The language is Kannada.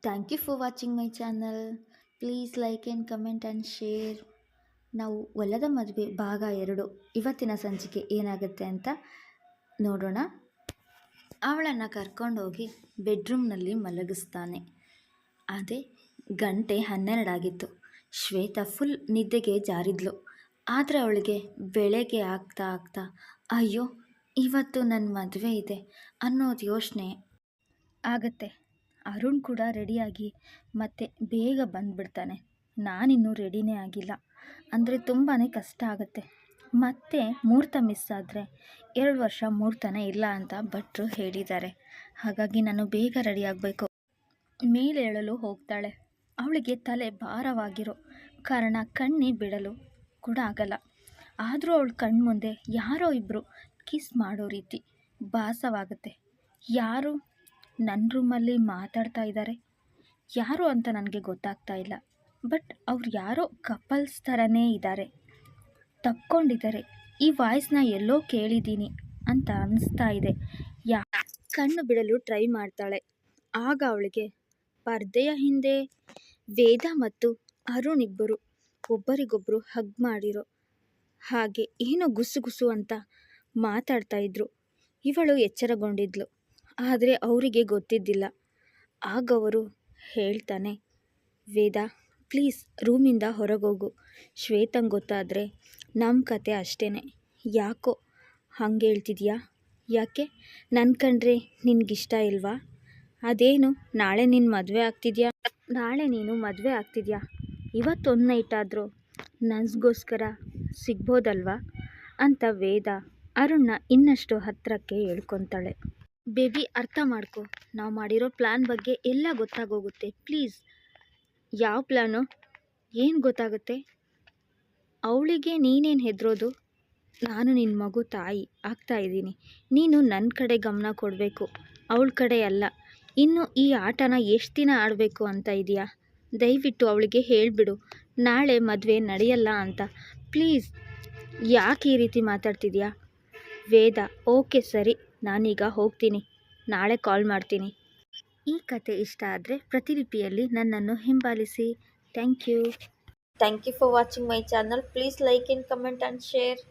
Thank you for watching my channel. Please like and comment and share. ನಾವು ಒಲದ ಮದುವೆ ಭಾಗ 2 ಇವತ್ತಿನ ಸಂಚಿಕೆ ಏನಾಗುತ್ತೆ ಅಂತ ನೋಡೋಣ. ಅವಳನ್ನು ಕರ್ಕೊಂಡೋಗಿ ಬೆಡ್ರೂಮ್ನಲ್ಲಿ ಮಲಗಿಸ್ತಾನೆ. ಅದೇ ಗಂಟೆ 12 ಆಗಿತ್ತು. ಶ್ವೇತಾ ಫುಲ್ ನಿದ್ದೆಗೆ ಜಾರಿದ್ಲು. ಆದರೆ ಅವಳಿಗೆ ಬೆಳಗ್ಗೆ ಆಗ್ತಾ ಅಯ್ಯೋ ಇವತ್ತು ನನ್ನ ಮದುವೆ ಇದೆ ಅನ್ನೋದು ಯೋಚನೆ ಆಗತ್ತೆ. ಅರುಣ್ ಕೂಡ ರೆಡಿಯಾಗಿ ಮತ್ತೆ ಬೇಗ ಬಂದುಬಿಡ್ತಾನೆ. ನಾನಿನ್ನೂ ರೆಡಿನೇ ಆಗಿಲ್ಲ ಅಂದರೆ ತುಂಬಾ ಕಷ್ಟ ಆಗುತ್ತೆ. ಮತ್ತೆ ಮುಹೂರ್ತ ಮಿಸ್ ಆದರೆ 2 ವರ್ಷ ಮುಹೂರ್ತನೇ ಇಲ್ಲ ಅಂತ ಭಟ್ರು ಹೇಳಿದ್ದಾರೆ. ಹಾಗಾಗಿ ನಾನು ಬೇಗ ರೆಡಿ ಆಗಬೇಕು. ಮೇಲೆ ಏಳಲು ಹೋಗ್ತಾಳೆ. ಅವಳಿಗೆ ತಲೆ ಭಾರವಾಗಿರೋ ಕಾರಣ ಕಣ್ಣೇ ಬಿಡಲು ಕೂಡ ಆಗಲ್ಲ. ಆದರೂ ಅವಳ ಕಣ್ಮುಂದೆ ಯಾರೋ ಇಬ್ಬರು ಕಿಸ್ ಮಾಡೋ ರೀತಿ ಭಾಸವಾಗುತ್ತೆ. ಯಾರು ನನ್ನ ರೂಮಲ್ಲಿ ಮಾತಾಡ್ತಾ ಇದ್ದಾರೆ, ಯಾರು ಅಂತ ನನಗೆ ಗೊತ್ತಾಗ್ತಾ ಇಲ್ಲ. ಬಟ್ ಅವ್ರು ಯಾರೋ ಕಪಲ್ಸ್ ಥರನೇ ಇದ್ದಾರೆ, ತಕ್ಕೊಂಡಿದ್ದಾರೆ. ಈ ವಾಯ್ಸ್ನ ಎಲ್ಲೋ ಕೇಳಿದ್ದೀನಿ ಅಂತ ಅನಿಸ್ತಾ ಇದೆ. ಕಣ್ಣು ಬಿಡಲು ಟ್ರೈ ಮಾಡ್ತಾಳೆ. ಆಗ ಅವಳಿಗೆ ಪರ್ದೆಯ ಹಿಂದೆ ವೇದ ಮತ್ತು ಅರುಣ್ ಇಬ್ಬರು ಒಬ್ಬರಿಗೊಬ್ಬರು ಹಗ್ ಮಾಡಿರೋ ಹಾಗೆ ಏನೋ ಗುಸು ಅಂತ ಮಾತಾಡ್ತಾ ಇದ್ರು. ಇವಳು ಎಚ್ಚರಗೊಂಡಿದ್ಲು, ಆದರೆ ಅವರಿಗೆ ಗೊತ್ತಿದ್ದಿಲ್ಲ. ಆಗ ಅವರು ಹೇಳ್ತಾನೆ, ವೇದ ಪ್ಲೀಸ್ ರೂಮಿಂದ ಹೊರಗೋಗು. ಶ್ವೇತಂಗೆ ಗೊತ್ತಾದರೆ ನಮ್ಮ ಕತೆ ಅಷ್ಟೇ. ಯಾಕೋ ಹಂಗೆ ಹೇಳ್ತಿದ್ಯಾ? ಯಾಕೆ ನನ್ನ ಕಂಡ್ರೆ ನಿನಗಿಷ್ಟ ಇಲ್ವಾ? ಅದೇನು ನಾಳೆ ನೀನು ಮದುವೆ ಆಗ್ತಿದ್ಯಾ? ಇವತ್ತೊಂದು ನೈಟ್ ಆದರೂ ನನಗೋಸ್ಕರ ಸಿಗ್ಬೋದಲ್ವಾ ಅಂತ ವೇದ ಅರುಣ್ನ ಇನ್ನಷ್ಟು ಹತ್ತಿರಕ್ಕೆ ಹೇಳ್ಕೊತಾಳೆ. ಬೇಬಿ ಅರ್ಥ ಮಾಡ್ಕೊ, ನಾವು ಮಾಡಿರೋ ಪ್ಲ್ಯಾನ್ ಬಗ್ಗೆ ಎಲ್ಲ ಗೊತ್ತಾಗೋಗುತ್ತೆ ಪ್ಲೀಸ್. ಯಾವ ಪ್ಲ್ಯಾನು? ಏನು ಗೊತ್ತಾಗುತ್ತೆ? ಅವಳಿಗೆ ನೀನೇನು ಹೆದರೋದು? ನಾನು ನಿನ್ನ ಮಗು ತಾಯಿ ಆಗ್ತಾಯಿದ್ದೀನಿ. ನೀನು ನನ್ನ ಕಡೆ ಗಮನ ಕೊಡಬೇಕು, ಅವಳ ಕಡೆ ಅಲ್ಲ. ಇನ್ನು ಈ ಆಟನ ಎಷ್ಟು ದಿನ ಆಡಬೇಕು ಅಂತ ಇದೆಯಾ? ದಯವಿಟ್ಟು ಅವಳಿಗೆ ಹೇಳಿಬಿಡು ನಾಳೆ ಮದುವೆ ನಡೆಯಲ್ಲ ಅಂತ. ಪ್ಲೀಸ್ ಯಾಕೆ ಈ ರೀತಿ ಮಾತಾಡ್ತಿದ್ಯಾ? ವೇದ ಓಕೆ ಸರಿ, ನಾನೀಗ ಹೋಗ್ತೀನಿ, ನಾಳೆ ಕಾಲ್ ಮಾಡ್ತೀನಿ. ಈ ಕತೆ ಇಷ್ಟ ಆದರೆ ಪ್ರತಿಲಿಪಿಯಲ್ಲಿ ನನ್ನನ್ನು ಹಿಂಬಾಲಿಸಿ. Thank you for watching my channel. Please like and comment and share.